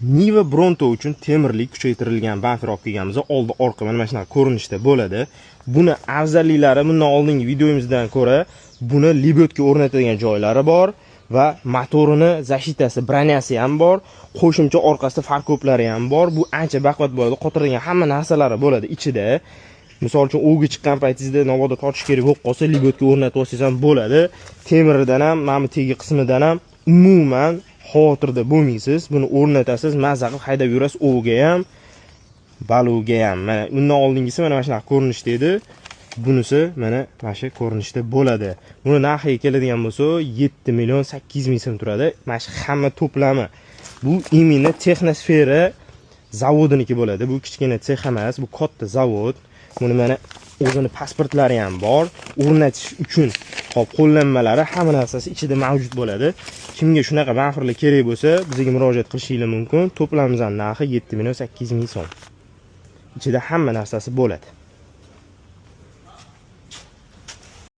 Niva Bronto uchun temirlik kuchaytirilgan bamper olib kelganmiz. Oldi orqa mana shunaqa ko'rinishda bo'ladi. Buni afzalliklari bundan oldingi videomizdan ko'ra buni libetga o'rnatilgan joylari bor va motorini zashitasi, branyasi ham bor. Qo'shimcha orqasida farkoplari ham bor. Bu ancha baquvvat bo'ladi. Qotirgan hamma narsalari bo'ladi ichida. Misol uchun o'g'i chiqqan paytingizda navoda tortish kerak bo'lib qolsa, libetga o'rnatib olsangiz ham bo'ladi. Temiridan ham, mana bu tegi qismidan ham umuman xavotirda bo'lmaysiz. Buni o'rnatasiz, mazza qilib haydab yurasiz o'g'iga ham, baluga ham. Mana undan oldingisi mana shunaqa ko'rinishda edi. Bunisi mana shu ko'rinishda bo'ladi. Buni narxiga keladigan bo'lsa, 7 million 800 ming so'm turadi. Mana shu hamma to'plami. Bu imенно Texnosfera zavodiniki bo'ladi. Bu kichkina sex emas, bu katta zavod. Buni mana o'zini pasportlari ham bor. O'rnatish uchun hop qo'llanmalari, hamma narsasi ichida mavjud bo'ladi. Kimga shunaqa bamperlar kerak bo'lsa, bizga murojaat qilishingiz mumkin. To'plamimizning narxi 7 million 800 ming so'm. Ichida hamma narsasi bo'ladi.